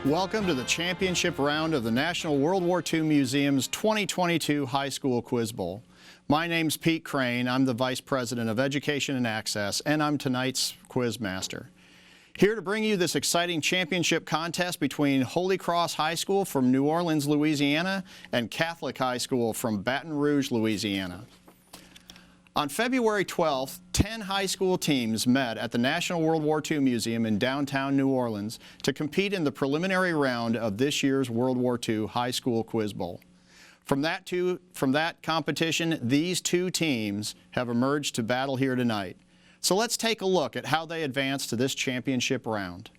Welcome to the championship round of the National World War II Museum's 2022 High School Quiz Bowl. My name's Pete Crane. I'm the Vice President of Education and Access, and I'm tonight's quiz master. Here to bring you this exciting championship contest between Holy Cross High School from New Orleans, Louisiana, and Catholic High School from Baton Rouge, Louisiana. On February 12th, 10 high school teams met at the National World War II Museum in downtown New Orleans to compete in the preliminary round of this year's World War II High School Quiz Bowl. From that competition, these two teams have emerged to battle here tonight. So let's take a look at how they advanced to this championship round.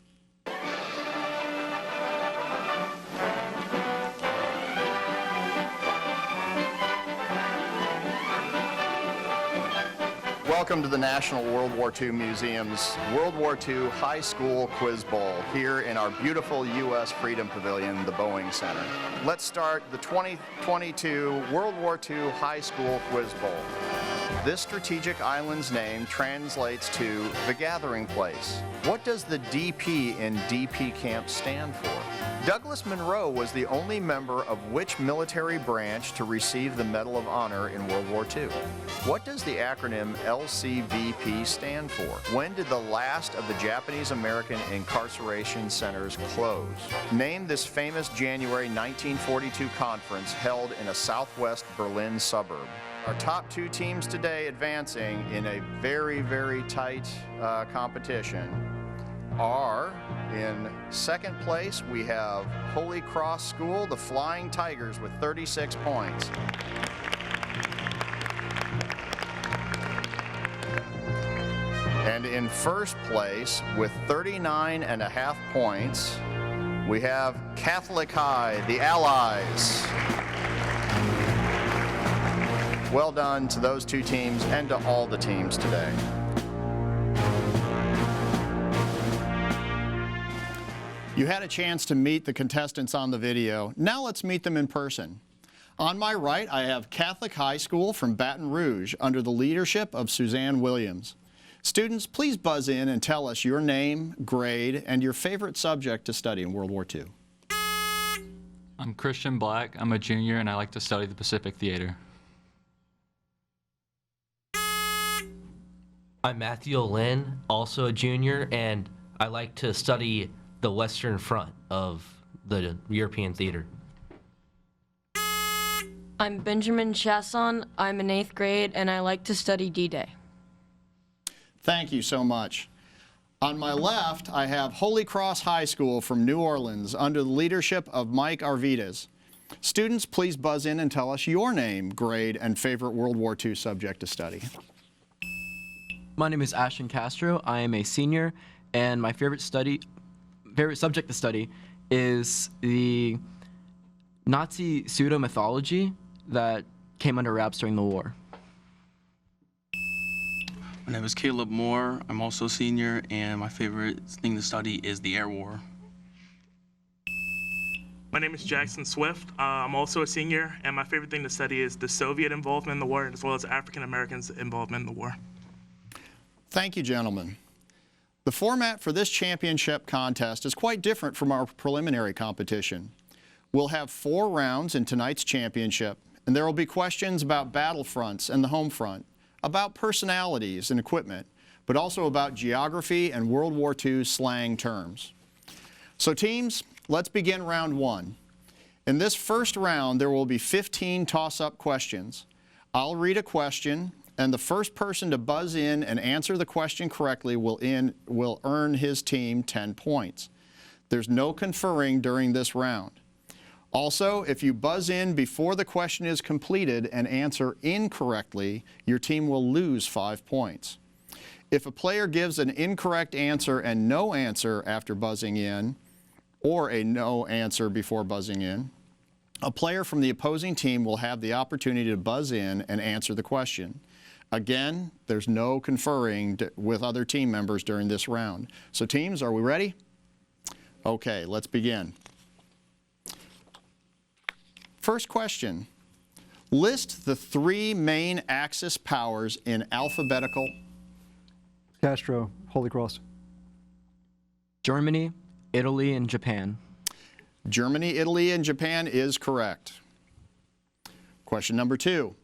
Welcome to the National World War II Museum's World War II High School Quiz Bowl here in our beautiful U.S. Freedom Pavilion, the Boeing Center. Let's start the 2022 World War II High School Quiz Bowl. This strategic island's name translates to the gathering place. What does the DP in DP Camp stand for? Douglas Monroe was the only member of which military branch to receive the Medal of Honor in World War II? What does the acronym LCVP stand for? When did the last of the Japanese-American incarceration centers close? Name this famous January 1942 conference held in a southwest Berlin suburb. Our top two teams today advancing in a very, very tight competition are in second place. We have Holy Cross School, the Flying Tigers, with 36 points. And in first place with 39.5 points, we have Catholic High, the Allies. Well done to those two teams and to all the teams today. You had a chance to meet the contestants on the video. Now let's meet them in person. On my right, I have Catholic High School from Baton Rouge under the leadership of Suzanne Williams. Students, please buzz in and tell us your name, grade, and your favorite subject to study in World War II. I'm Christian Black. I'm a junior and I like to study the Pacific Theater. I'm Matthew Lynn, also a junior, and I like to study the Western Front of the European theater. I'm Benjamin Chasson. I'm in 8th grade, and I like to study D-Day. Thank you so much. On my left, I have Holy Cross High School from New Orleans under the leadership of Mike Arvidas. Students, please buzz in and tell us your name, grade, and favorite World War II subject to study. My name is Ashton Castro. I am a senior, and my favorite subject to study is the Nazi pseudo-mythology that came under wraps during the war. My name is Caleb Moore. I'm also a senior, and my favorite thing to study is the air war. My name is Jackson Swift. I'm also a senior, and my favorite thing to study is the Soviet involvement in the war, as well as African Americans' involvement in the war. Thank you, gentlemen. The format for this championship contest is quite different from our preliminary competition. We'll have 4 rounds in tonight's championship, and there will be questions about battlefronts and the home front, about personalities and equipment, but also about geography and World War II slang terms. So teams, let's begin round 1. In this first round, there will be 15 toss-up questions. I'll read a question, and the first person to buzz in and answer the question correctly will earn his team 10 points. There's no conferring during this round. Also, if you buzz in before the question is completed and answer incorrectly, your team will lose 5 points. If a player gives an incorrect answer and no answer after buzzing in, or a no answer before buzzing in, a player from the opposing team will have the opportunity to buzz in and answer the question. Again, there's no conferring with other team members during this round. So teams, are we ready? Okay, let's begin. First question. List the 3 main Axis powers in alphabetical. Castro, Holy Cross. Germany, Italy, and Japan. Germany, Italy, and Japan is correct. Question number 2.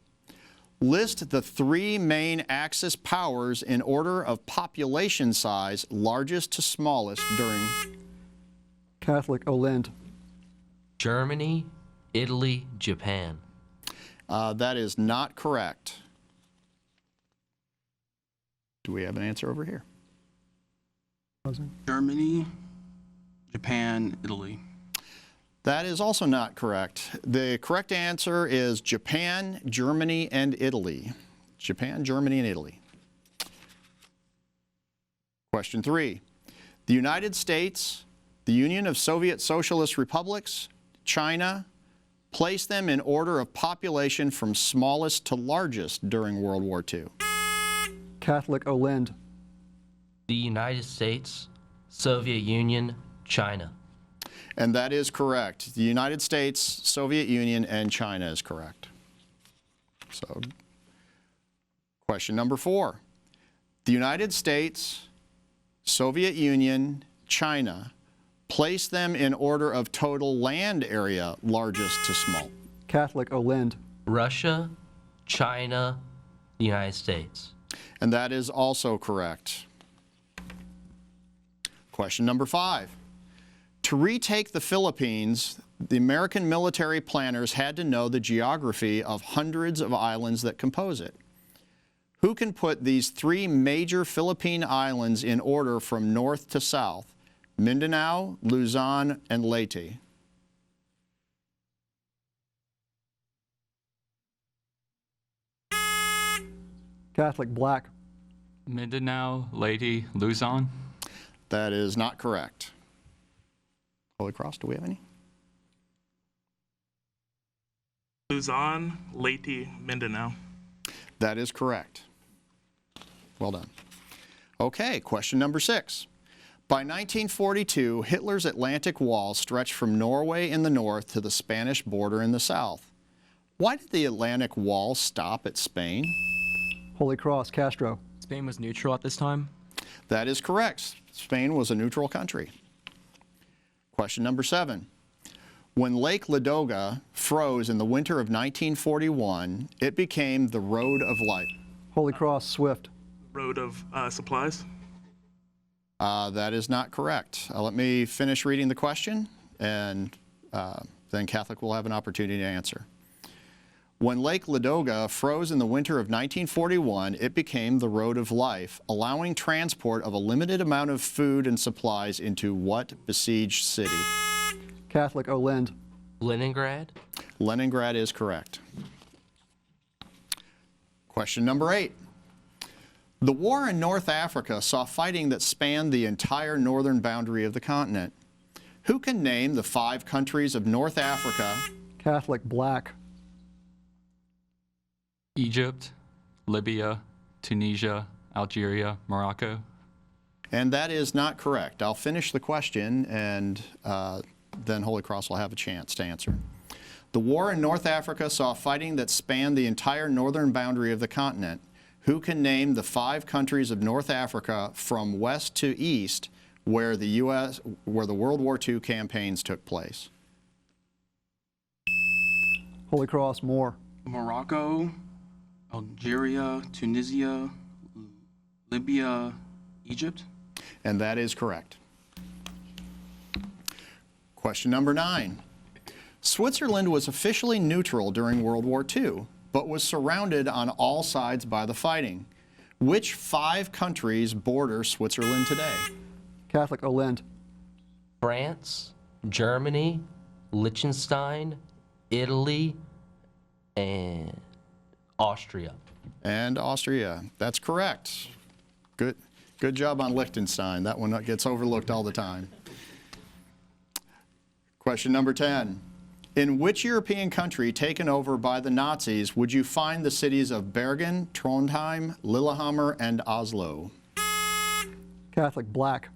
List the 3 main Axis powers in order of population size, largest to smallest during... Catholic Olind. Germany, Italy, Japan. That is not correct. Do we have an answer over here? Germany, Japan, Italy. That is also not correct. The correct answer is Japan, Germany, and Italy. Japan, Germany, and Italy. Question 3. The United States, the Union of Soviet Socialist Republics, China, place them in order of population from smallest to largest during World War II. Catholic Olind. The United States, Soviet Union, China. And that is correct. The United States, Soviet Union, and China is correct. So, question number 4. The United States, Soviet Union, China, place them in order of total land area, largest to small. Catholic Olind. Russia, China, the United States. And that is also correct. Question number 5. To retake the Philippines, the American military planners had to know the geography of hundreds of islands that compose it. Who can put these 3 major Philippine islands in order from north to south? Mindanao, Luzon, and Leyte. Catholic Black. Mindanao, Leyte, Luzon. That is not correct. Holy Cross, do we have any? Luzon, Leyte, Mindanao. That is correct. Well done. Okay, question number 6. By 1942, Hitler's Atlantic Wall stretched from Norway in the north to the Spanish border in the south. Why did the Atlantic Wall stop at Spain? Holy Cross Castro. Spain was neutral at this time. That is correct. Spain was a neutral country. Question number 7. When Lake Ladoga froze in the winter of 1941, it became the Road of Life. Holy Cross Swift. Road of supplies. That is not correct. Let me finish reading the question, and then Catholic will have an opportunity to answer. When Lake Ladoga froze in the winter of 1941, it became the Road of Life, allowing transport of a limited amount of food and supplies into what besieged city? Catholic Olind. Leningrad. Leningrad is correct. Question number 8. The war in North Africa saw fighting that spanned the entire northern boundary of the continent. Who can name the 5 countries of North Africa? Catholic Black. Egypt, Libya, Tunisia, Algeria, Morocco. And that is not correct. I'll finish the question, and then Holy Cross will have a chance to answer. The war in North Africa saw fighting that spanned the entire northern boundary of the continent. Who can name the 5 countries of North Africa from west to east where the World War II campaigns took place? Holy Cross Moore. Morocco, Algeria, Tunisia, Libya, Egypt. And that is correct. Question number 9. Switzerland was officially neutral during World War II, but was surrounded on all sides by the fighting. Which 5 countries border Switzerland today? Catholic Olind. France, Germany, Liechtenstein, Italy, and Austria. And Austria. That's correct. Good job on Liechtenstein. That one gets overlooked all the time. Question number 10. In which European country taken over by the Nazis would you find the cities of Bergen, Trondheim, Lillehammer, and Oslo? Catholic Black.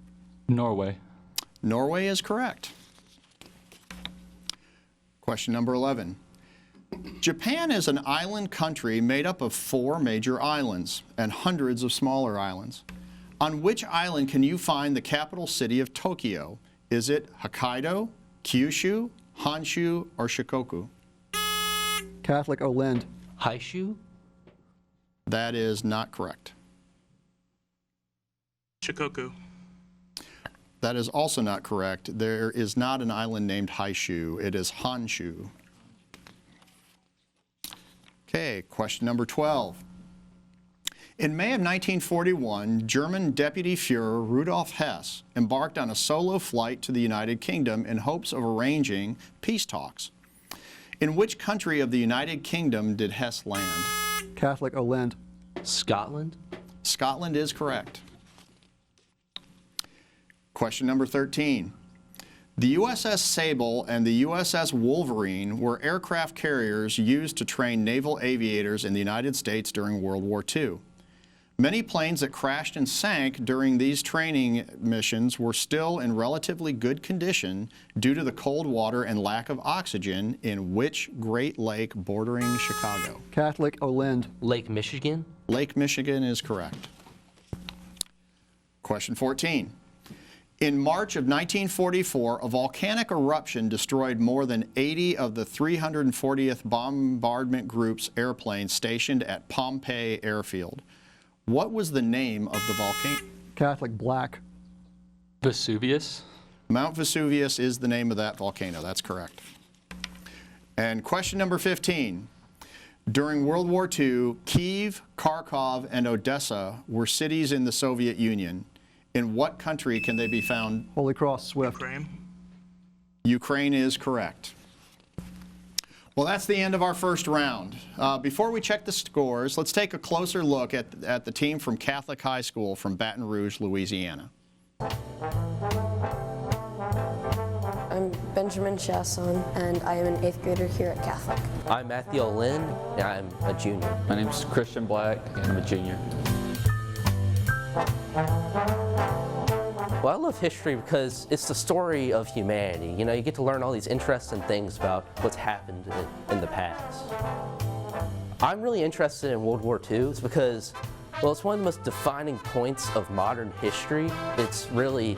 Norway. Norway is correct. Question number 11. Japan is an island country made up of 4 major islands and hundreds of smaller islands. On which island can you find the capital city of Tokyo? Is it Hokkaido, Kyushu, Honshu, or Shikoku? Catholic Olend. Haishu? That is not correct. Shikoku. That is also not correct. There is not an island named Haishu. It is Honshu. Okay, question number 12. In May of 1941, German Deputy Führer Rudolf Hess embarked on a solo flight to the United Kingdom in hopes of arranging peace talks. In which country of the United Kingdom did Hess land? Catholic Olend. Scotland? Scotland is correct. Question number 13. The USS Sable and the USS Wolverine were aircraft carriers used to train naval aviators in the United States during World War II. Many planes that crashed and sank during these training missions were still in relatively good condition due to the cold water and lack of oxygen in which Great Lake bordering Chicago? Catholic Olend. Lake Michigan? Lake Michigan is correct. Question 14. In March of 1944, a volcanic eruption destroyed more than 80 of the 340th Bombardment Group's airplanes stationed at Pompeii Airfield. What was the name of the volcano? Catholic Black. Vesuvius? Mount Vesuvius is the name of that volcano. That's correct. And question number 15. During World War II, Kyiv, Kharkov, and Odessa were cities in the Soviet Union. In what country can they be found? Holy Cross Swift. Ukraine. Ukraine is correct. Well, that's the end of our first round. Before we check the scores, let's take a closer look at the team from Catholic High School from Baton Rouge, Louisiana. I'm Benjamin Chasson, and I am an 8th grader here at Catholic. I'm Matthew Lynn, and I'm a junior. My name's Christian Black, and I'm a junior. Well, I love history because it's the story of humanity. You know, you get to learn all these interesting things about what's happened in the past. I'm really interested in World War II. It's because, well, it's one of the most defining points of modern history. It's really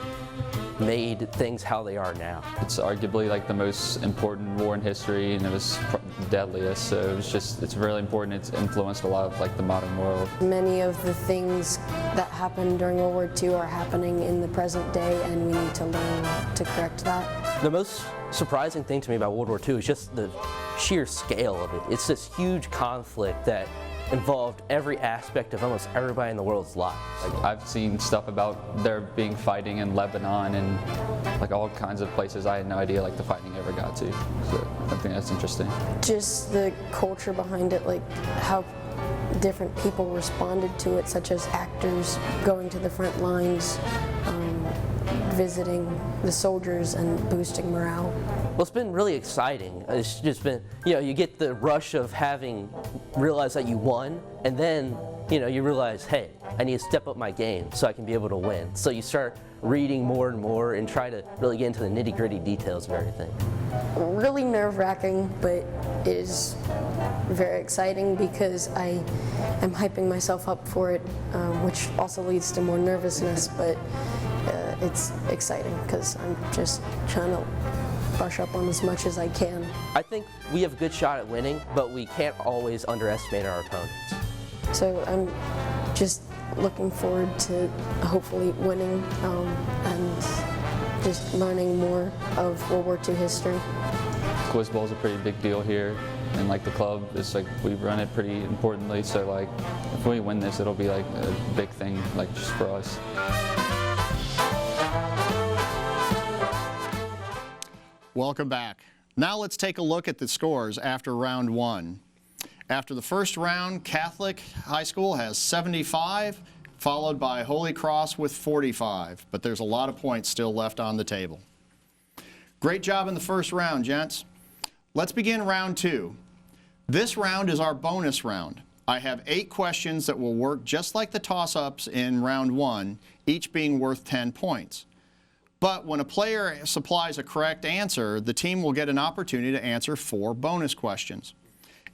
made things how they are now. It's arguably like the most important war in history, and it was the deadliest, so it's really important. It's influenced a lot of like the modern world. Many of the things that happened during World War II are happening in the present day, and we need to learn to correct that. The most surprising thing to me about World War II is just the sheer scale of it. It's this huge conflict that involved every aspect of almost everybody in the world's lives. Like, I've seen stuff about there being fighting in Lebanon and like all kinds of places I had no idea like the fighting ever got to. So I think that's interesting. Just the culture behind it, like how different people responded to it, such as actors going to the front lines, visiting the soldiers and boosting morale. Well, it's been really exciting. It's just been, you get the rush of having realized that you won, and then, you realize, hey, I need to step up my game so I can be able to win. So you start reading more and more and try to really get into the nitty-gritty details of everything. Really nerve-wracking, but it is very exciting because I am hyping myself up for it, which also leads to more nervousness, but it's exciting because I'm just trying to brush up on as much as I can. I think we have a good shot at winning, but we can't always underestimate our opponents. So I'm just looking forward to hopefully winning and just learning more of World War II history. Quiz Bowl is a pretty big deal here, and like the club is like we run it pretty importantly. So like if we win this, it'll be like a big thing, like just for us. Welcome back. Now let's take a look at the scores after round one. After the first round, Catholic High School has 75, followed by Holy Cross with 45, but there's a lot of points still left on the table. Great job in the first round, gents. Let's begin round two. This round is our bonus round. I have 8 questions that will work just like the toss-ups in round one, each being worth 10 points. But when a player supplies a correct answer, the team will get an opportunity to answer 4 bonus questions.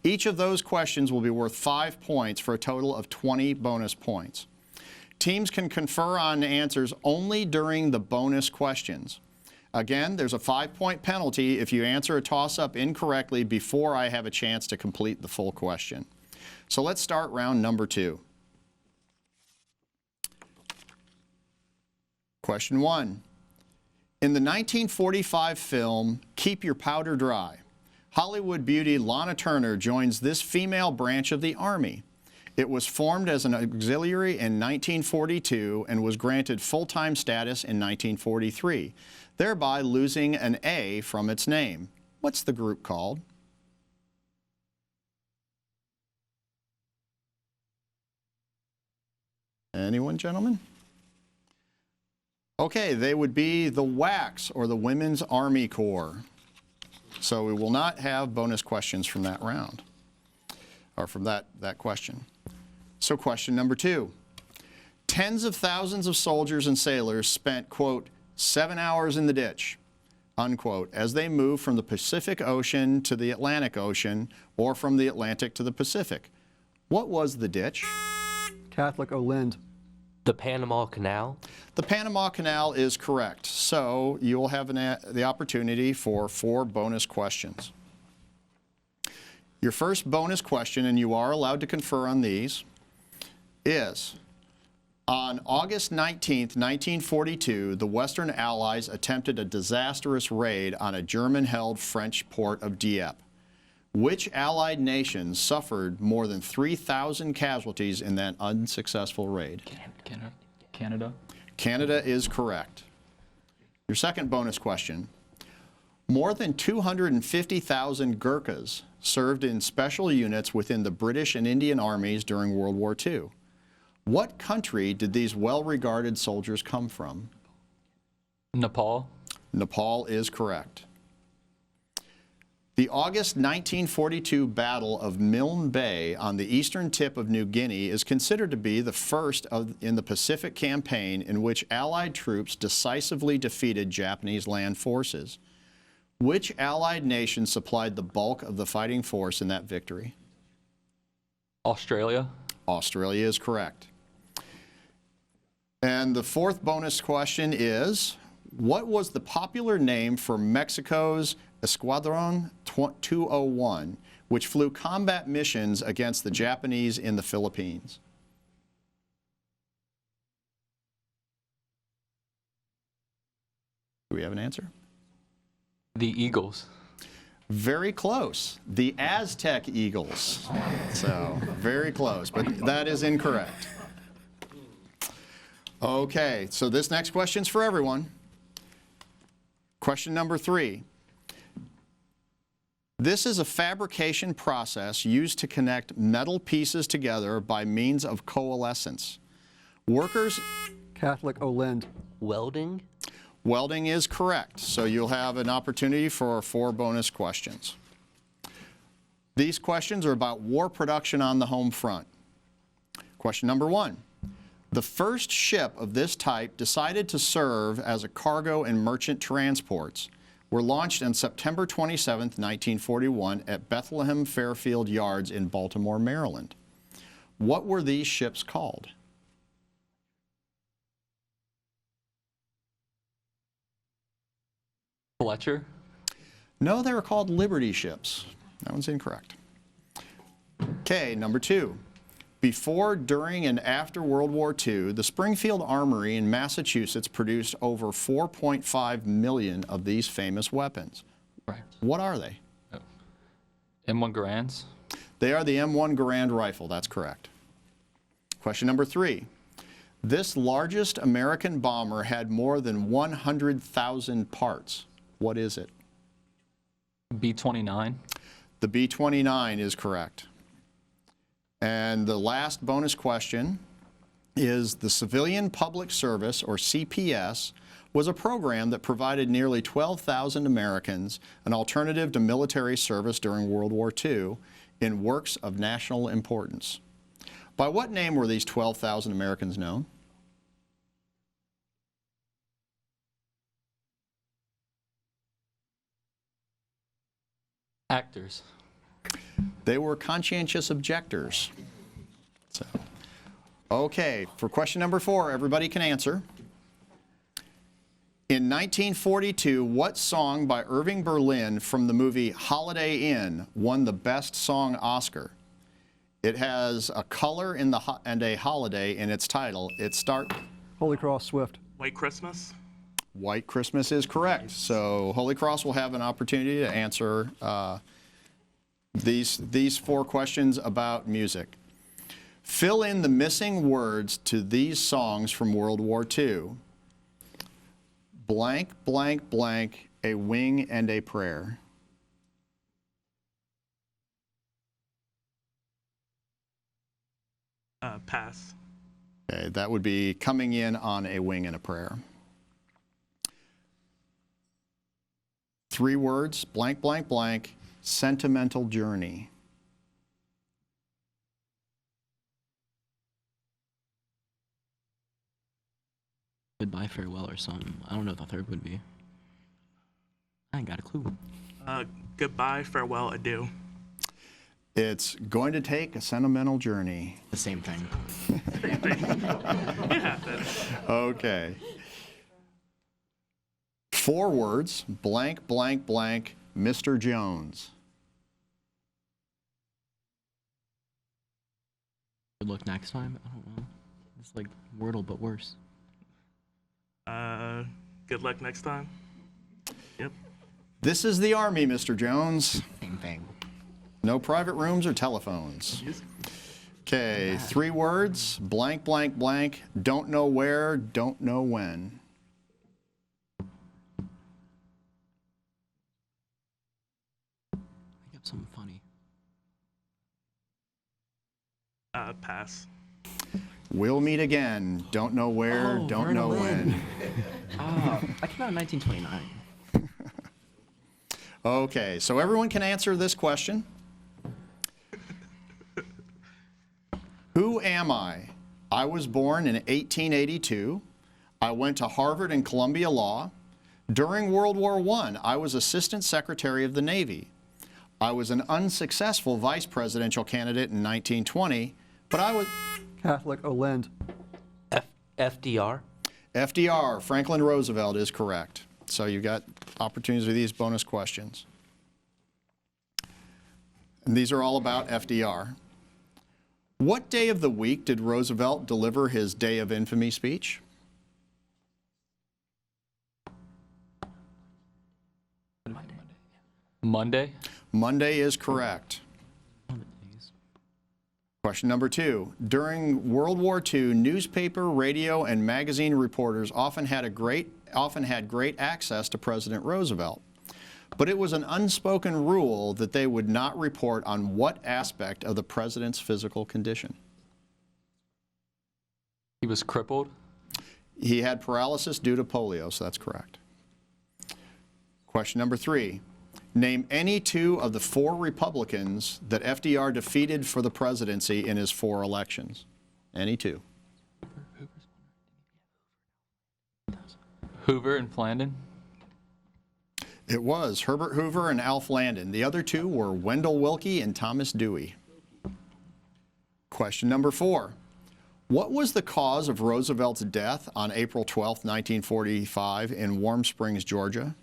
Each of those questions will be worth 5 points for a total of 20 bonus points. Teams can confer on answers only during the bonus questions. Again, there's a 5-point penalty if you answer a toss-up incorrectly before I have a chance to complete the full question. So let's start round number 2. Question 1. In the 1945 film, Keep Your Powder Dry, Hollywood beauty Lana Turner joins this female branch of the Army. It was formed as an auxiliary in 1942 and was granted full-time status in 1943, thereby losing an A from its name. What's the group called? Anyone, gentlemen? Okay, they would be the WWII, or the Women's Army Corps. So we will not have bonus questions from that round, or from that question. So question number 2. Tens of thousands of soldiers and sailors spent, quote, 7 hours in the ditch, unquote, as they moved from the Pacific Ocean to the Atlantic Ocean, or from the Atlantic to the Pacific. What was the ditch? Catholic O'Lind. The Panama Canal. The Panama Canal is correct. So you will have the opportunity for 4 bonus questions. Your first bonus question, and you are allowed to confer on these, is on August 19th, 1942, the Western Allies attempted a disastrous raid on a German-held French port of Dieppe. Which Allied nation suffered more than 3,000 casualties in that unsuccessful raid? Canada. Canada is correct. Your second bonus question. More than 250,000 Gurkhas served in special units within the British and Indian armies during World War II. What country did these well-regarded soldiers come from? Nepal. Nepal is correct. The August 1942 Battle of Milne Bay on the eastern tip of New Guinea is considered to be the first in the Pacific Campaign in which Allied troops decisively defeated Japanese land forces. Which Allied nation supplied the bulk of the fighting force in that victory? Australia. Australia is correct. And the fourth bonus question is, what was the popular name for Mexico's Escuadron 201, which flew combat missions against the Japanese in the Philippines? Do we have an answer? The Eagles. Very close. The Aztec Eagles. So, very close, but that is incorrect. Okay, so this next question's for everyone. Question number 3. This is a fabrication process used to connect metal pieces together by means of coalescence. Workers... Catholic O'Lind. Welding. Welding is correct, so you'll have an opportunity for 4 bonus questions. These questions are about war production on the home front. Question number 1. The first ship of this type decided to serve as a cargo and merchant transports were launched on September 27, 1941 at Bethlehem Fairfield Yards in Baltimore, Maryland. What were these ships called? Fletcher. No, they were called Liberty ships. That one's incorrect. Okay, number 2. Before, during, and after World War II, the Springfield Armory in Massachusetts produced over 4.5 million of these famous weapons. Right. What are they? M1 Garands. They are the M1 Garand rifle, that's correct. Question number 3. This largest American bomber had more than 100,000 parts. What is it? B-29. The B-29 is correct. And the last bonus question is the Civilian Public Service, or CPS, was a program that provided nearly 12,000 Americans an alternative to military service during World War II in works of national importance. By what name were these 12,000 Americans known? Actors. They were conscientious objectors. So, okay, for question number 4, everybody can answer. In 1942, what song by Irving Berlin from the movie Holiday Inn won the Best Song Oscar? It has a color in and a holiday in its title. Holy Cross Swift. White Christmas. White Christmas is correct. So Holy Cross will have an opportunity to answer these 4 questions about music. Fill in the missing words to these songs from World War II. Blank, blank, blank, a wing and a prayer. Pass. Okay, that would be Coming In on a Wing and a Prayer. 3 words, blank, blank, blank, Sentimental Journey. Goodbye, farewell, or something. I don't know what the third would be. I ain't got a clue. Goodbye, farewell, adieu. It's Going to Take a Sentimental Journey. The same thing. It happens. Okay. 4 words, blank, blank, blank, Mr. Jones. Good luck next time? I don't know. It's like Wordle, but worse. Good luck next time. Yep. This is the Army, Mr. Jones. Same thing. No private rooms or telephones. Okay, 3 words, blank, blank, blank, don't know where, don't know when. I got something funny. Pass. We'll meet again, don't know where, don't know when. I came out in 1929. Okay, so everyone can answer this question. Who am I? I was born in 1882. I went to Harvard and Columbia Law. During World War I, I was Assistant Secretary of the Navy. I was an unsuccessful vice presidential candidate in 1920, but I was... Catholic Olend. FDR. FDR, Franklin Roosevelt, is correct. So you've got opportunities with these bonus questions. And these are all about FDR. What day of the week did Roosevelt deliver his Day of Infamy speech? Monday? Monday is correct. Question number 2. During World War II, newspaper, radio, and magazine reporters often had great access to President Roosevelt. But it was an unspoken rule that they would not report on what aspect of the president's physical condition. He was crippled? He had paralysis due to polio, so that's correct. Question number 3. Name any 2 of the 4 Republicans that FDR defeated for the presidency in his 4 elections. Any 2. Hoover and Flandin? It was Herbert Hoover and Alf Landon. The other 2 were Wendell Willkie and Thomas Dewey. Question number 4. What was the cause of Roosevelt's death on April 12, 1945 in Warm Springs, Georgia?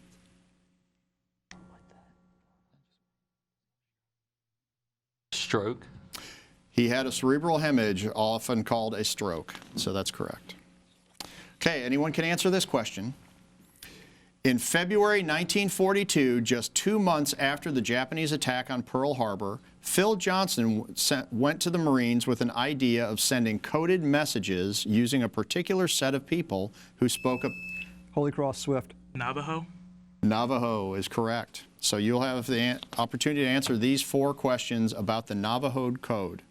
Stroke? He had a cerebral hemorrhage, often called a stroke. So that's correct. Okay, anyone can answer this question. In February 1942, just 2 months after the Japanese attack on Pearl Harbor, Phil Johnson went to the Marines with an idea of sending coded messages using a particular set of people who spoke a... Holy Cross Swift. Navajo. Navajo is correct. So you'll have the opportunity to answer these 4 questions about the Navajo code.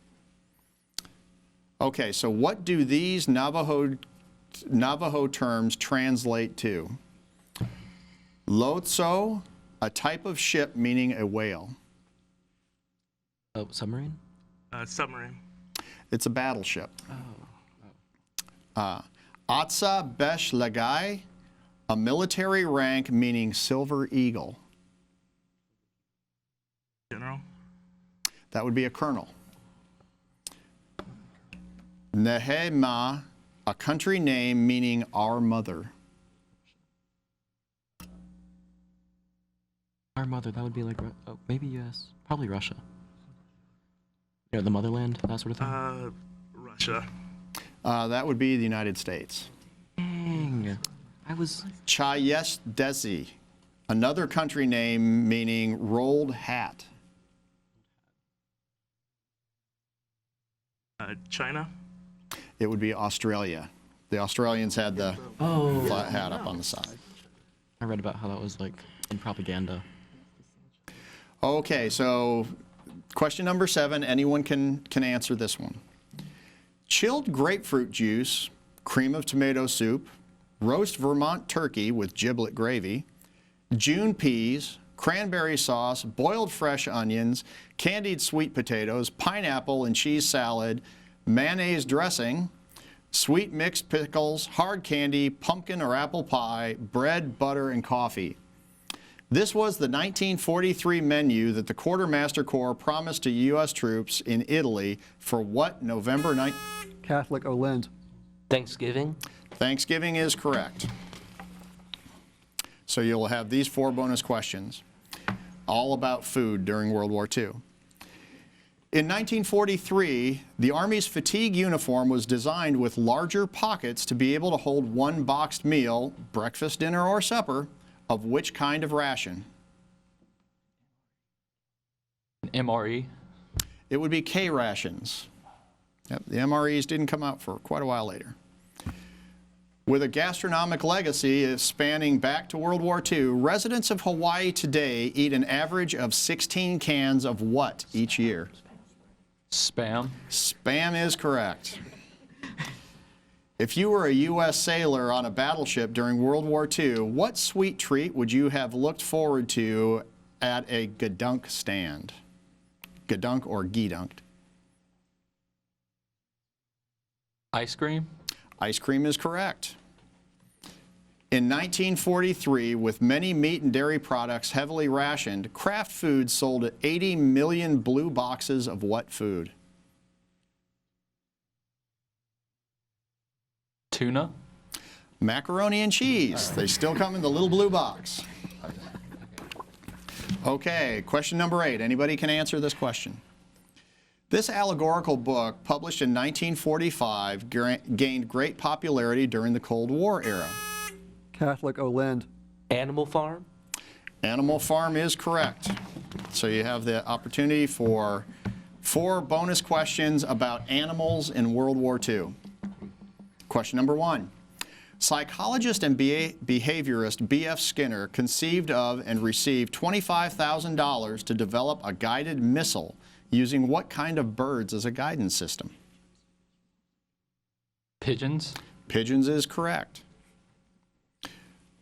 Okay, so what do these Navajo terms translate to? Lotso, a type of ship meaning a whale. Oh, submarine? Submarine. It's a battleship. Atsa Besh Lagai, a military rank meaning silver eagle. General. That would be a colonel. Nehema, a country name meaning our mother. Our mother, that would be like, maybe U.S., probably Russia. You know, the motherland, that sort of thing. Russia. That would be the United States. Dang. I was... Chayezdezi, another country name meaning rolled hat. China. It would be Australia. The Australians had the flat hat up on the side. I read about how that was like in propaganda. Okay, so question number 7, anyone can answer this one. Chilled grapefruit juice, cream of tomato soup, roast Vermont turkey with giblet gravy, June peas, cranberry sauce, boiled fresh onions, candied sweet potatoes, pineapple and cheese salad, mayonnaise dressing, sweet mixed pickles, hard candy, pumpkin or apple pie, bread, butter, and coffee. This was the 1943 menu that the Quartermaster Corps promised to U.S. troops in Italy for what November 9th? Catholic Olend. Thanksgiving. Thanksgiving is correct. So you'll have these 4 bonus questions, all about food during World War II. In 1943, the Army's fatigue uniform was designed with larger pockets to be able to hold one boxed meal, breakfast, dinner, or supper, of which kind of ration? MRE. It would be K rations. Yep, the MREs didn't come out for quite a while later. With a gastronomic legacy spanning back to World War II, residents of Hawaii today eat an average of 16 cans of what each year? Spam. Spam is correct. If you were a U.S. sailor on a battleship during World War II, what sweet treat would you have looked forward to at a gadunk stand? Gadunk or gedunked? Ice cream. Ice cream is correct. In 1943, with many meat and dairy products heavily rationed, Kraft Foods sold 80 million blue boxes of what food? Tuna. Macaroni and cheese. They still come in the little blue box. Okay, question number 8. Anybody can answer this question. This allegorical book, published in 1945, gained great popularity during the Cold War era. Catholic Olend. Animal Farm. Animal Farm is correct. So you have the opportunity for 4 bonus questions about animals in World War II. Question number 1. Psychologist and behaviorist B.F. Skinner conceived of and received $25,000 to develop a guided missile using what kind of birds as a guidance system? Pigeons. Pigeons is correct.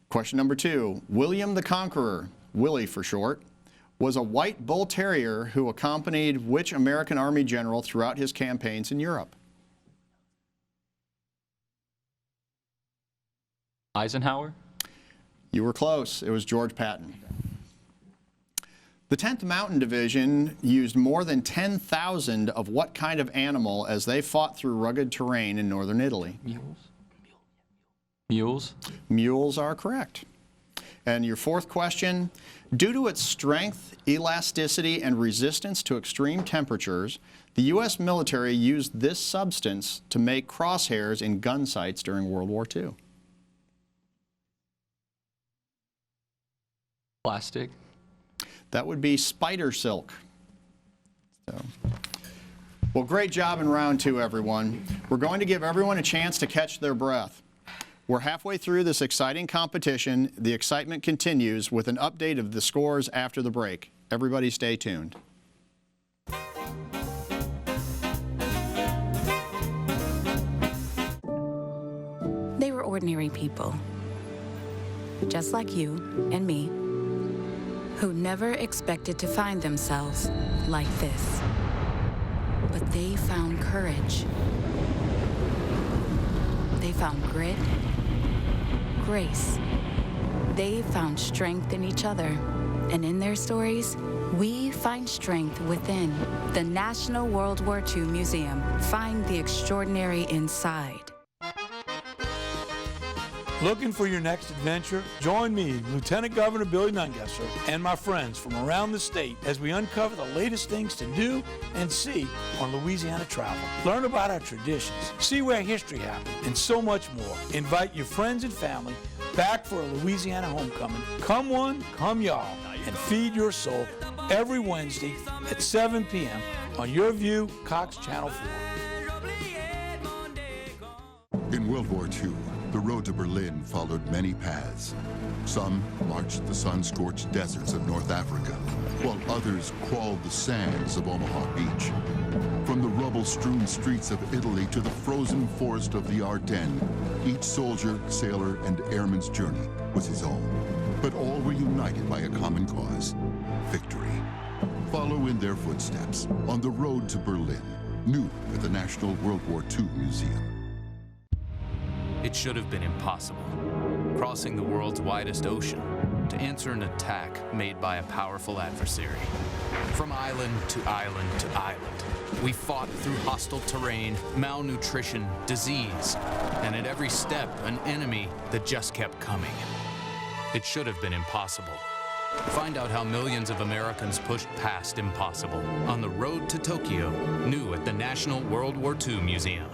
Question number 2. William the Conqueror, Willie for short, was a white bull terrier who accompanied which American Army general throughout his campaigns in Europe? Eisenhower. You were close. It was George Patton. The 10th Mountain Division used more than 10,000 of what kind of animal as they fought through rugged terrain in northern Italy? Mules. Mules. Mules are correct. And your 4th question, due to its strength, elasticity, and resistance to extreme temperatures, the U.S. military used this substance to make crosshairs in gun sights during World War II. Plastic. That would be spider silk. So, well, great job in round 2, everyone. We're going to give everyone a chance to catch their breath. We're halfway through this exciting competition. The excitement continues with an update of the scores after the break. Everybody stay tuned. They were ordinary people, just like you and me, who never expected to find themselves like this. But they found courage. They found grit, grace. They found strength in each other. And in their stories, we find strength within. The National World War II Museum. Find the extraordinary inside. Looking for your next adventure? Join me, Lieutenant Governor Billy Nungesser, and my friends from around the state as we uncover the latest things to do and see on Louisiana travel. Learn about our traditions, see where history happened, and so much more. Invite your friends and family back for a Louisiana homecoming. Come one, come y'all, and feed your soul every Wednesday at 7 p.m. on Your View, Cox Channel 4. In World War II, the road to Berlin followed many paths. Some marched the sun-scorched deserts of North Africa, while others crawled the sands of Omaha Beach. From the rubble-strewn streets of Italy to the frozen forest of the Ardennes, each soldier, sailor, and airman's journey was his own. But all were united by a common cause: victory. Follow in their footsteps on the road to Berlin, new at the National World War II Museum. It should have been impossible, crossing the world's widest ocean to answer an attack made by a powerful adversary. From island to island to island, we fought through hostile terrain, malnutrition, disease, and at every step, an enemy that just kept coming. It should have been impossible. Find out how millions of Americans pushed past impossible on the road to Tokyo, new at the National World War II Museum.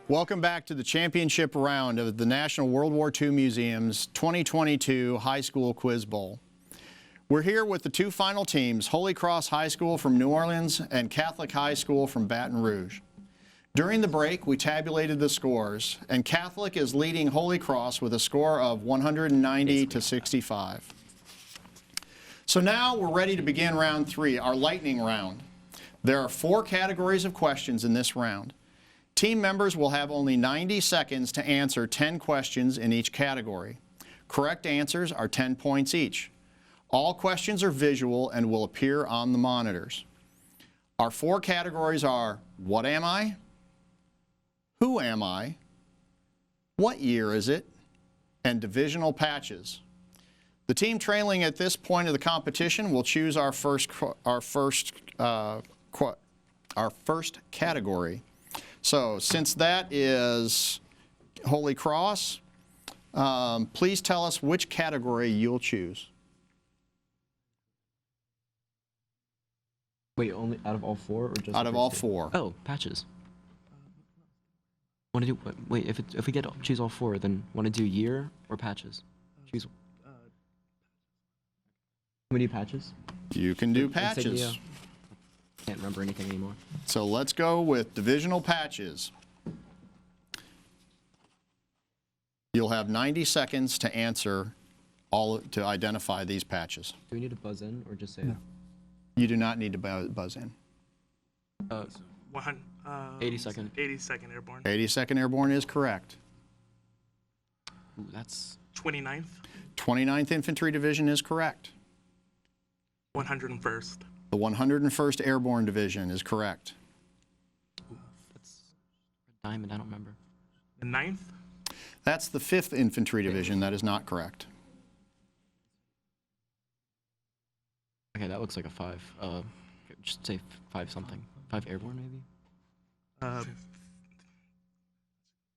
Welcome back to the championship round of the National World War II Museum's 2022 High School Quiz Bowl. We're here with the two final teams, Holy Cross High School from New Orleans and Catholic High School from Baton Rouge. During the break, we tabulated the scores, and Catholic is leading Holy Cross with a score of 190 to 65. So now we're ready to begin round 3, our lightning round. There are 4 categories of questions in this round. Team members will have only 90 seconds to answer 10 questions in each category. Correct answers are 10 points each. All questions are visual and will appear on the monitors. Our 4 categories are: what am I? Who am I? What year is it? And divisional patches. The team trailing at this point of the competition will choose our first category. So since that is Holy Cross, please tell us which category you'll choose. Wait, only out of all 4 or just out of all 4? Oh, patches. Want to do wait? If we choose all 4, then want to do year or patches? Choose. Can we do patches? You can do patches. Insignia. Can't remember anything anymore. So let's go with divisional patches. You'll have 90 seconds to answer to identify these patches. Do we need to buzz in or just say it? You do not need to buzz in. 82nd. 82nd Airborne. 82nd Airborne is correct. Ooh, that's 29th. 29th Infantry Division is correct. 101st. The 101st Airborne Division is correct. That's diamond. I don't remember. The 9th. That's the 5th Infantry Division. That is not correct. Okay, that looks like a 5. Just say 5 something. 5 Airborne maybe.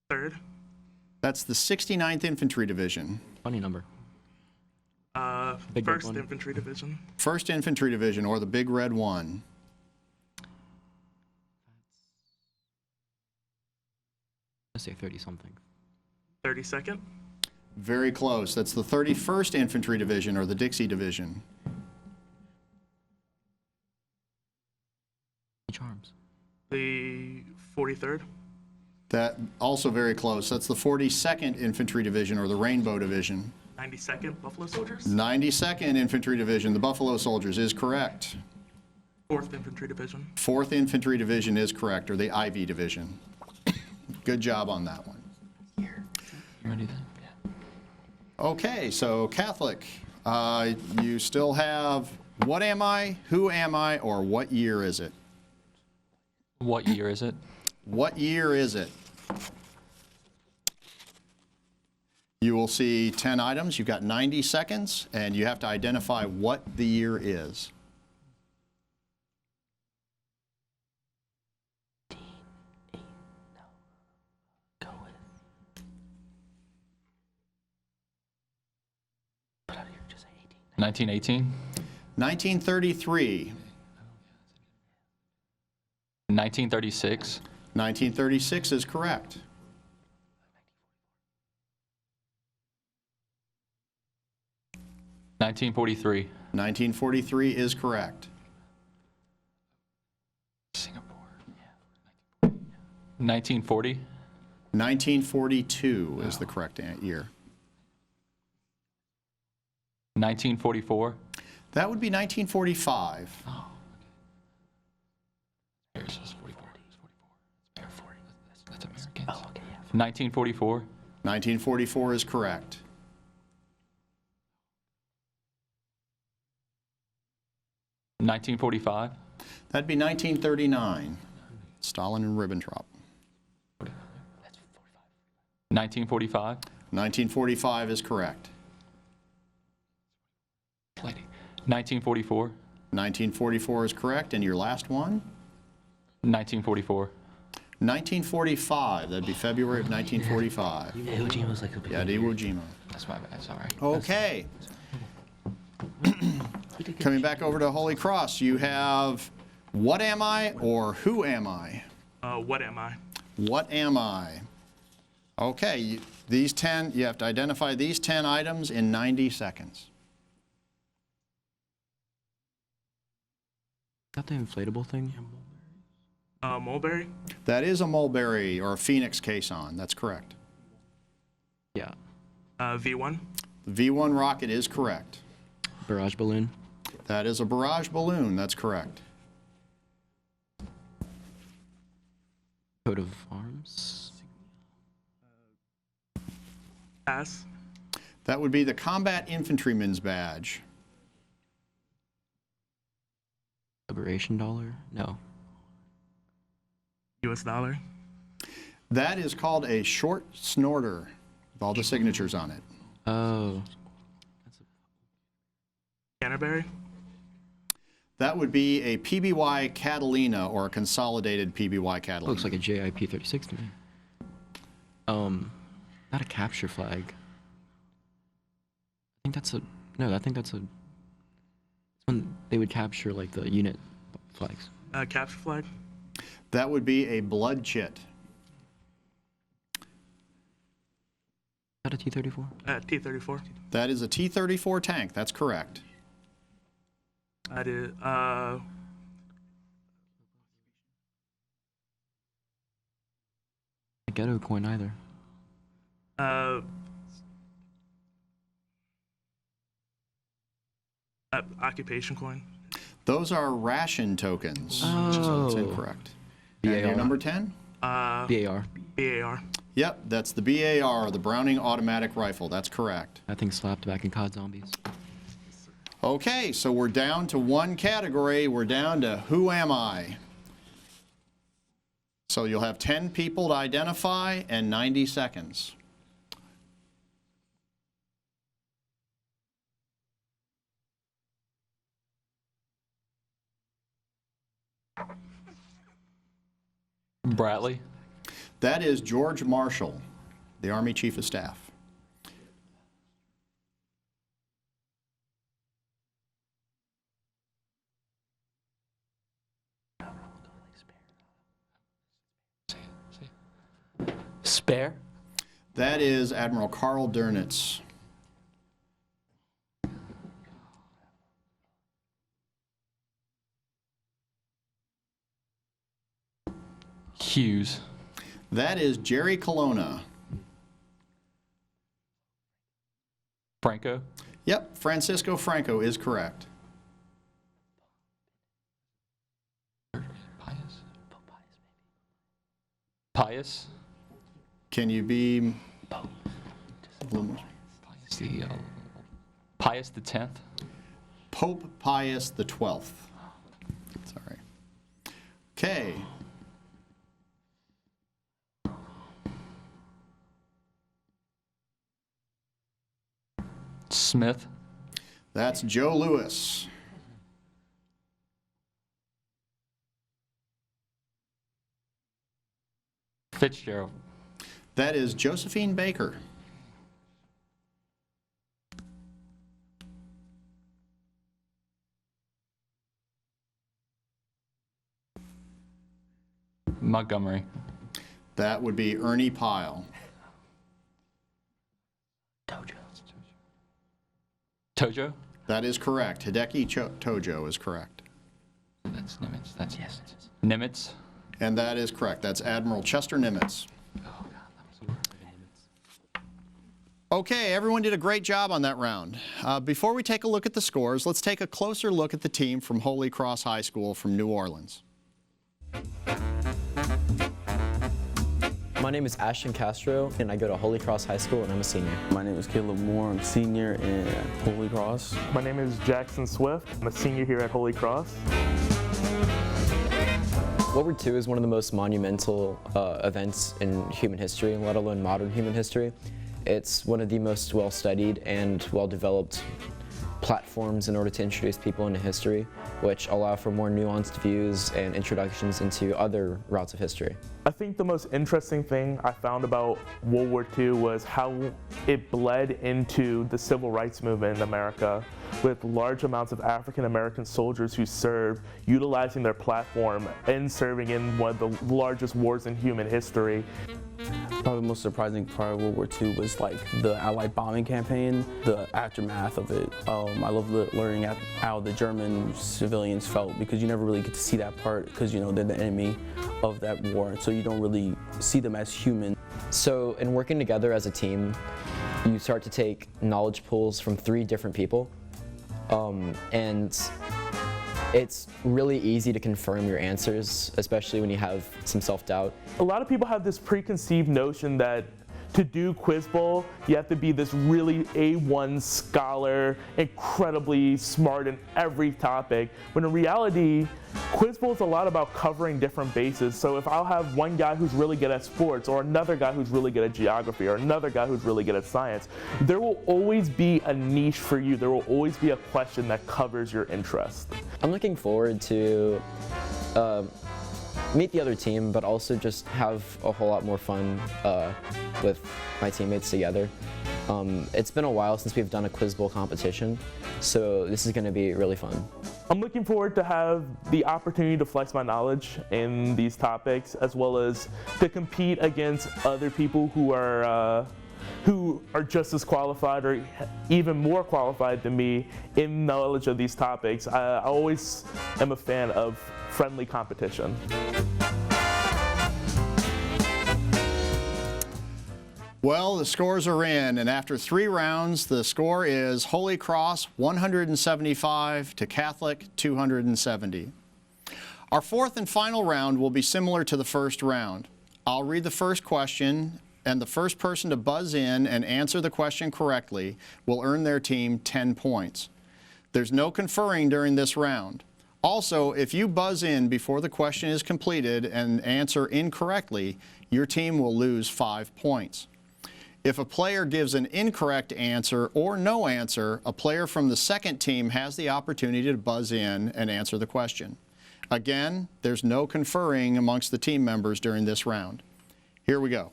3rd. That's the 69th Infantry Division. Funny number. 1st Infantry Division. 1st Infantry Division, or the Big Red One. Let's say 30 something. 32nd. Very close. That's the 31st Infantry Division, or the Dixie Division. Charms. The 43rd. That also very close. That's the 42nd Infantry Division, or the Rainbow Division. 92nd Buffalo Soldiers. 92nd Infantry Division, the Buffalo Soldiers, is correct. 4th Infantry Division. 4th Infantry Division is correct, or the Ivy Division. Good job on that one. You ready then? Yeah. Okay, so Catholic, you still have what am I, who am I, or what year is it? What year is it? What year is it? You will see 10 items. You've got 90 seconds, and you have to identify what the year is. 1918. 1933. 1936. 1936 is correct. 1943. 1943 is correct. Singapore. 1940. 1942 is the correct year. 1944. That would be 1945. Oh. Paris was 44. That's Americans. Oh, okay, yeah. 1944. 1944 is correct. 1945. That'd be 1939. Stalin and Ribbentrop. 1945. 1945 is correct. 1944. 1944 is correct. And your last one? 1944. 1945. That'd be February of 1945. Iwo Jima was like a big Yeah, Iwo Jima. That's my bad. Sorry. Okay. Coming back over to Holy Cross, you have what am I or who am I? What am I? What am I? Okay, these 10, you have to identify these 10 items in 90 seconds. Is that the inflatable thing? Mulberry? That is a mulberry or a phoenix caisson. That's correct. Yeah. V1? The V1 rocket is correct. Barrage balloon. That is a barrage balloon. That's correct. Coat of arms. Pass. That would be the combat infantryman's badge. Liberation dollar? No. US dollar? That is called a short snorter with all the signatures on it. Oh. Canterbury? That would be a PBY Catalina or a consolidated PBY Catalina. Looks like a JIP-36 to me. Not a capture flag. I think that's a, no, I think that's a, when they would capture like the unit flags. Capture flag? That would be a blood chit. Is that a T-34? T-34. That is a T-34 tank. That's correct. I did, Ghetto coin either. Occupation coin. Those are ration tokens. Oh. That's incorrect. BAR. And your number 10? BAR. BAR. Yep, that's the BAR, the Browning Automatic Rifle. That's correct. That thing slapped back in COD Zombies. Okay, so we're down to one category. We're down to who am I? So you'll have 10 people to identify and 90 seconds. Bradley. That is George Marshall, the Army Chief of Staff. Spare. That is Admiral Carl Dönitz. Hughes. That is Jerry Colonna. Franco. Yep, Francisco Franco is correct. Pius. Can you be a little more? Pius the 10th. Pope Pius the 12th. Sorry. Okay. Smith. That's Joe Louis. Fitzgerald. That is Josephine Baker. Montgomery. That would be Ernie Pyle. Tojo? That is correct. Hideki Tojo is correct. That's Nimitz. That's yes. Nimitz. And that is correct. That's Admiral Chester Nimitz. Okay, everyone did a great job on that round. Before we take a look at the scores, let's take a closer look at the team from Holy Cross High School from New Orleans. My name is Ashton Castro, and I go to Holy Cross High School, and I'm a senior. My name is Caleb Moore. I'm senior at Holy Cross. My name is Jackson Swift. I'm a senior here at Holy Cross. World War II is one of the most monumental events in human history, let alone modern human history. It's one of the most well-studied and well-developed platforms in order to introduce people into history, which allow for more nuanced views and introductions into other routes of history. I think the most interesting thing I found about World War II was how it bled into the civil rights movement in America, with large amounts of African American soldiers who served, utilizing their platform and serving in one of the largest wars in human history. Probably the most surprising part of World War II was like the Allied bombing campaign, the aftermath of it. I love learning how the German civilians felt, because you never really get to see that part, because they're the enemy of that war, so you don't really see them as human. So in working together as a team, you start to take knowledge pools from 3 different people, and it's really easy to confirm your answers, especially when you have some self-doubt. A lot of people have this preconceived notion that to do Quiz Bowl, you have to be this really A1 scholar, incredibly smart in every topic. When in reality, Quiz Bowl is a lot about covering different bases. So if I'll have one guy who's really good at sports, or another guy who's really good at geography, or another guy who's really good at science, there will always be a niche for you. There will always be a question that covers your interest. I'm looking forward to meet the other team, but also just have a whole lot more fun with my teammates together. It's been a while since we've done a Quiz Bowl competition, so this is going to be really fun. I'm looking forward to have the opportunity to flex my knowledge in these topics, as well as to compete against other people who are just as qualified or even more qualified than me in knowledge of these topics. I always am a fan of friendly competition. Well, the scores are in, and after 3 rounds, the score is Holy Cross 175 to Catholic 270. Our 4th and final round will be similar to the first round. I'll read the first question, and the first person to buzz in and answer the question correctly will earn their team 10 points. There's no conferring during this round. Also, if you buzz in before the question is completed and answer incorrectly, your team will lose 5 points. If a player gives an incorrect answer or no answer, a player from the second team has the opportunity to buzz in and answer the question. Again, there's no conferring amongst the team members during this round. Here we go.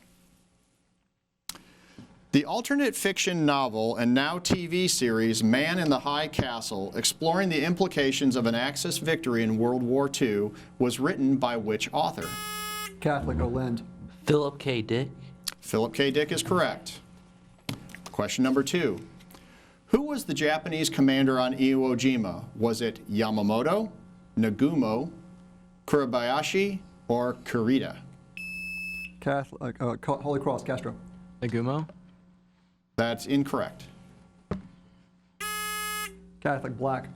The alternate fiction novel and now TV series Man in the High Castle, exploring the implications of an Axis victory in World War II, was written by which author? Catholic O'Lind. Philip K. Dick. Philip K. Dick is correct. Question number 2. Who was the Japanese commander on Iwo Jima? Was it Yamamoto, Nagumo, Kurabayashi, or Kurita? Catholic, Holy Cross, Castro. Nagumo? That's incorrect. Catholic, Black.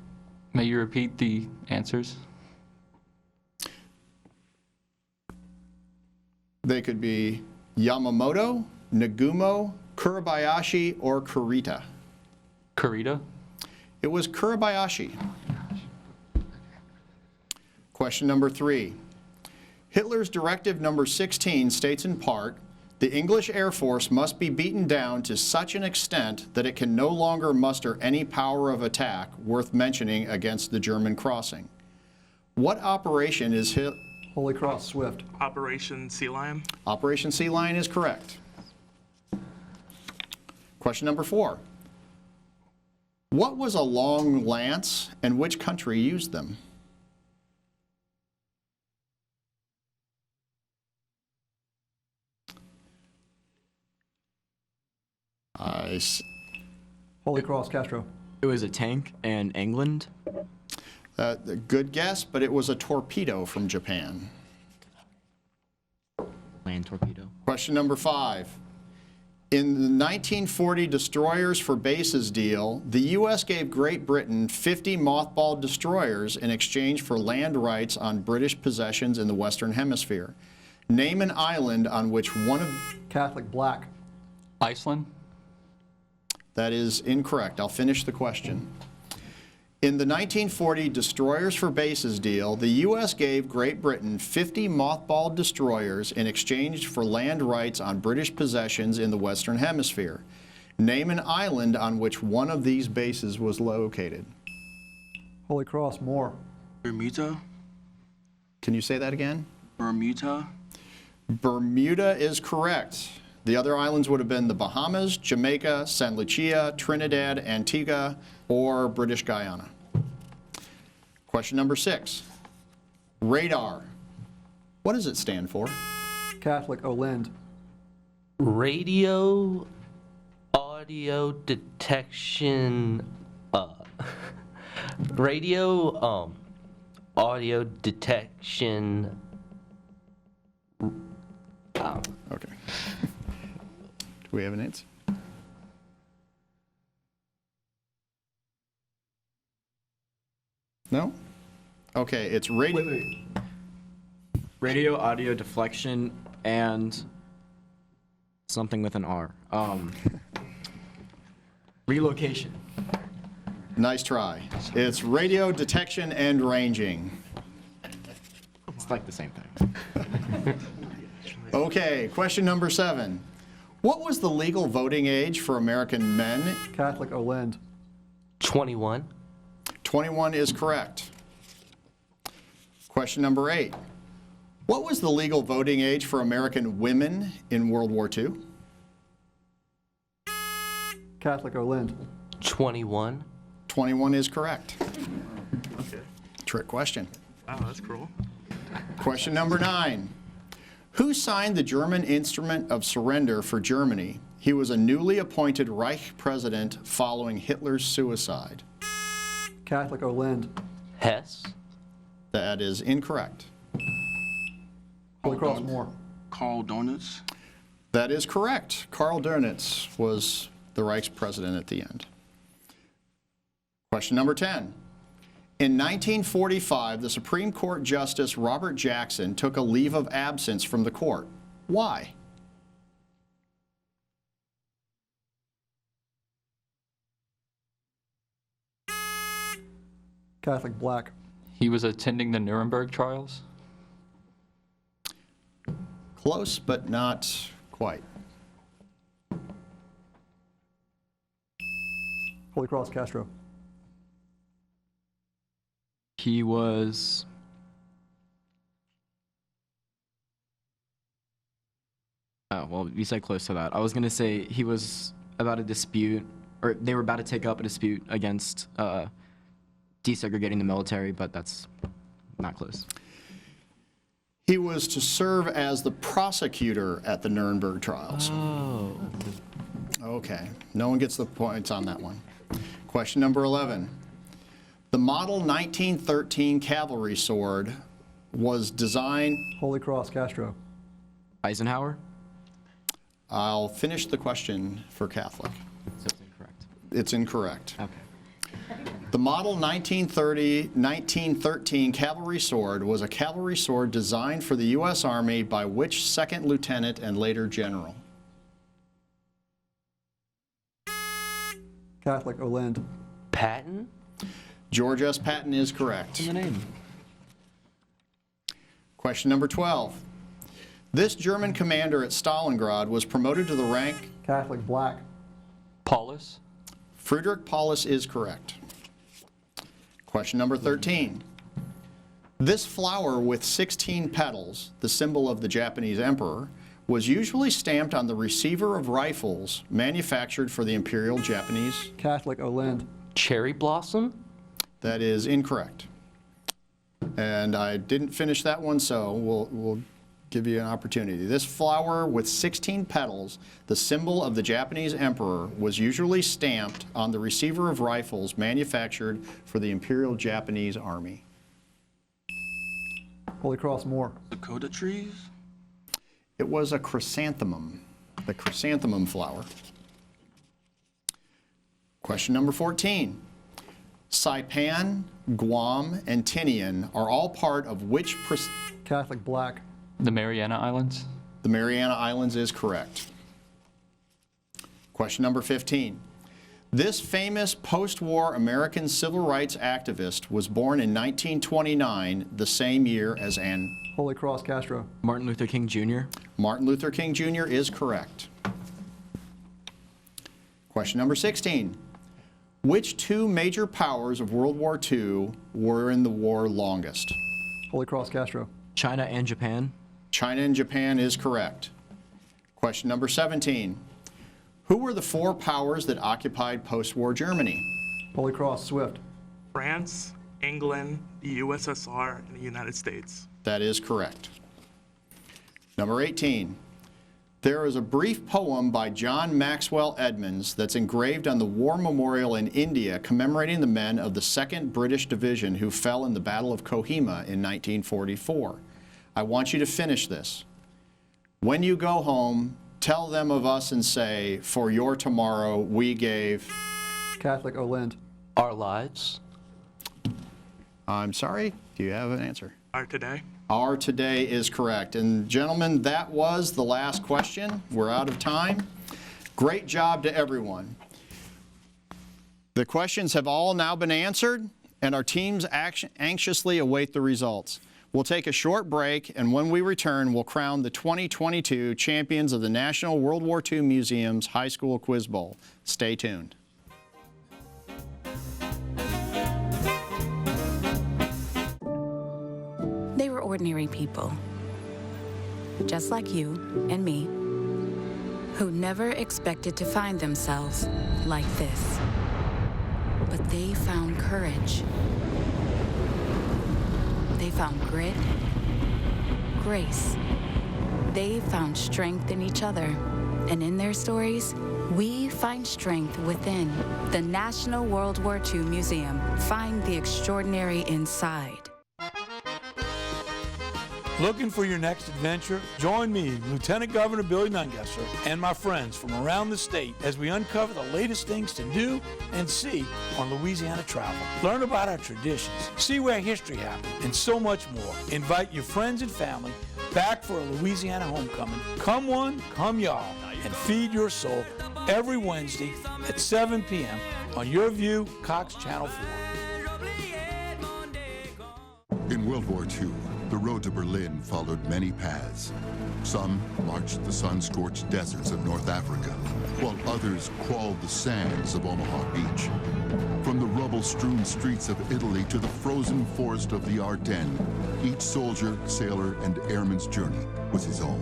May you repeat the answers? They could be Yamamoto, Nagumo, Kurabayashi, or Kurita. Kurita? It was Kurabayashi. Question number 3. Hitler's Directive number 16 states in part, the English Air Force must be beaten down to such an extent that it can no longer muster any power of attack worth mentioning against the German crossing. What operation is Holy Cross, Swift. Operation Sea Lion. Operation Sea Lion is correct. Question number 4. What was a long lance and which country used them? Holy Cross, Castro. It was a tank in England. Good guess, but it was a torpedo from Japan. Land torpedo. Question number 5. In the 1940 Destroyers for Bases deal, the U.S. gave Great Britain 50 mothballed destroyers in exchange for land rights on British possessions in the Western Hemisphere. Name an island on which one of... Catholic, black. Iceland? That is incorrect. I'll finish the question. In the 1940 Destroyers for Bases deal, the U.S. gave Great Britain 50 mothballed destroyers in exchange for land rights on British possessions in the Western Hemisphere. Name an island on which one of these bases was located. Holy Cross, Moore. Bermuda? Can you say that again? Bermuda? Bermuda is correct. The other islands would have been the Bahamas, Jamaica, San Lucia, Trinidad, Antigua, or British Guyana. Question number 6. Radar. What does it stand for? Catholic, Olind. Radio audio detection. Radio audio detection. Okay. Do we have an answer? No? Okay, it's radio. Radio audio deflection and something with an R. Relocation. Nice try. It's radio detection and ranging. It's like the same thing. Okay, question number 7. What was the legal voting age for American men? Catholic, Olind. 21. 21 is correct. Question number 8. What was the legal voting age for American women in World War II? Catholic, Olind. 21. 21 is correct. Okay. Trick question. Wow, that's cool. Question number 9. Who signed the German Instrument of Surrender for Germany? He was a newly appointed Reich president following Hitler's suicide. Catholic, Olind. Hess. That is incorrect. Holy Cross, Moore. Karl Donitz. That is correct. Karl Donitz was the Reich's president at the end. Question number 10. In 1945, the Supreme Court Justice Robert Jackson took a leave of absence from the court. Why? Catholic, black. He was attending the Nuremberg trials? Close, but not quite. Holy Cross, Castro. He was... Oh, well, you said close to that. I was going to say he was about a dispute, or they were about to take up a dispute against desegregating the military, but that's not close. He was to serve as the prosecutor at the Nuremberg trials. Oh. Okay, no one gets the points on that one. Question number 11. The model 1913 cavalry sword was designed... Holy Cross, Castro. Eisenhower? I'll finish the question for Catholic. So it's incorrect. It's incorrect. Okay. The model 1913 cavalry sword was a cavalry sword designed for the U.S. Army by which second lieutenant and later general? Catholic, Olind. Patton? George S. Patton is correct. In the name. Question number 12. This German commander at Stalingrad was promoted to the rank... Catholic, black. Paulus? Friedrich Paulus is correct. Question number 13. This flower with 16 petals, the symbol of the Japanese emperor, was usually stamped on the receiver of rifles manufactured for the Imperial Japanese... Catholic, Olind. Cherry blossom? That is incorrect. And I didn't finish that one, so we'll give you an opportunity. This flower with 16 petals, the symbol of the Japanese emperor, was usually stamped on the receiver of rifles manufactured for the Imperial Japanese Army. Holy Cross Moor. Dakota trees? It was a chrysanthemum, the chrysanthemum flower. Question number 14. Saipan, Guam, and Tinian are all part of which Catholic Black. The Mariana Islands. The Mariana Islands is correct. Question number 15. This famous post-war American civil rights activist was born in 1929, the same year as Anne. Holy Cross Castro. Martin Luther King Jr. Martin Luther King Jr. is correct. Question number 16. Which two major powers of World War II were in the war longest? Holy Cross Castro. China and Japan. China and Japan is correct. Question number 17. Who were the four powers that occupied post-war Germany? Holy Cross Swift. France, England, the USSR, and the United States. That is correct. Number 18. There is a brief poem by John Maxwell Edmonds that's engraved on the War Memorial in India commemorating the men of the 2nd British Division who fell in the Battle of Kohima in 1944. I want you to finish this. When you go home, tell them of us and say, for your tomorrow we gave... Catholic Olind. Our lives. I'm sorry, do you have an answer? Our today. Our today is correct. And gentlemen, that was the last question. We're out of time. Great job to everyone. The questions have all now been answered, and our teams anxiously await the results. We'll take a short break, and when we return, we'll crown the 2022 champions of the National World War II Museum's High School Quiz Bowl. Stay tuned. They were ordinary people, just like you and me, who never expected to find themselves like this. But they found courage. They found grit, grace. They found strength in each other. And in their stories, we find strength within. The National World War II Museum. Find the extraordinary inside. Looking for your next adventure? Join me, Lieutenant Governor Billy Nungesser, and my friends from around the state as we uncover the latest things to do and see on Louisiana travel. Learn about our traditions, see where history happened, and so much more. Invite your friends and family back for a Louisiana homecoming. Come one, come y'all, and feed your soul every Wednesday at 7 p.m. on Your View, Cox Channel 4. In World War II, the road to Berlin followed many paths. Some marched the sun-scorched deserts of North Africa, while others crawled the sands of Omaha Beach. From the rubble-strewn streets of Italy to the frozen forest of the Ardennes, each soldier, sailor, and airman's journey was his own.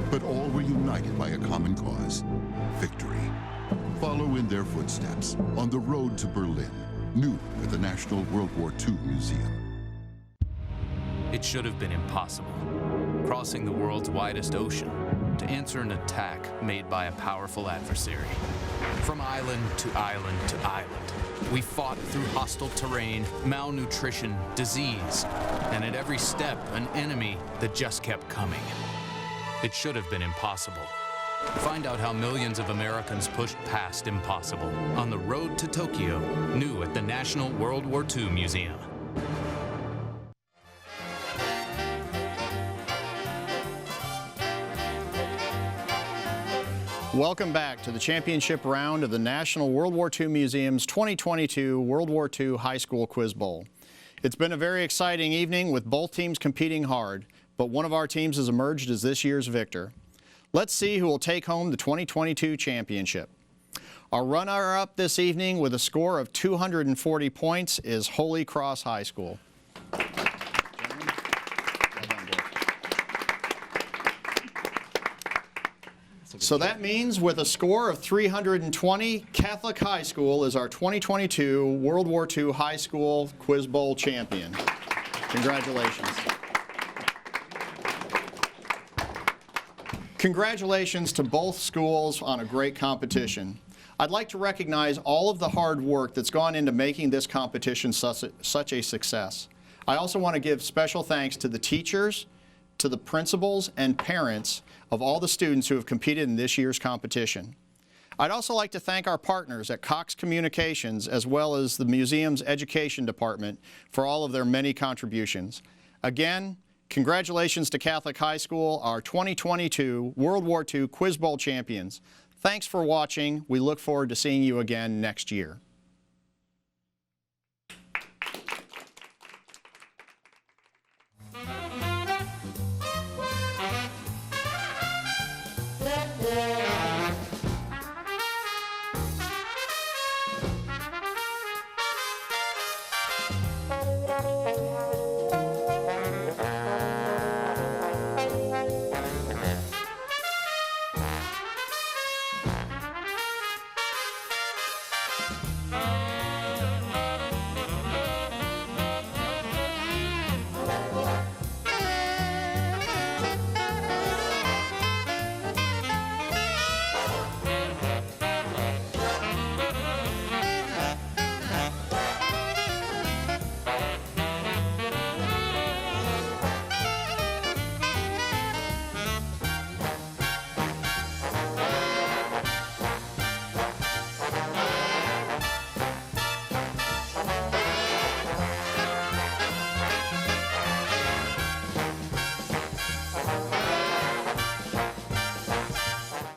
But all were united by a common cause: victory. Follow in their footsteps on the road to Berlin, new at the National World War II Museum. It should have been impossible, crossing the world's widest ocean to answer an attack made by a powerful adversary. From island to island to island, we fought through hostile terrain, malnutrition, disease, and at every step, an enemy that just kept coming. It should have been impossible. Find out how millions of Americans pushed past impossible on the road to Tokyo, new at the National World War II Museum. Welcome back to the championship round of the National World War II Museum's 2022 World War II High School Quiz Bowl. It's been a very exciting evening with both teams competing hard, but one of our teams has emerged as this year's victor. Let's see who will take home the 2022 championship. Our runner-up this evening with a score of 240 points is Holy Cross High School. So that means with a score of 320, Catholic High School is our 2022 World War II High School Quiz Bowl champion. Congratulations. Congratulations to both schools on a great competition. I'd like to recognize all of the hard work that's gone into making this competition such a success. I also want to give special thanks to the teachers, to the principals and parents of all the students who have competed in this year's competition. I'd also like to thank our partners at Cox Communications as well as the museum's education department for all of their many contributions. Again, congratulations to Catholic High School, our 2022 World War II Quiz Bowl champions. Thanks for watching. We look forward to seeing you again next year. Yeah.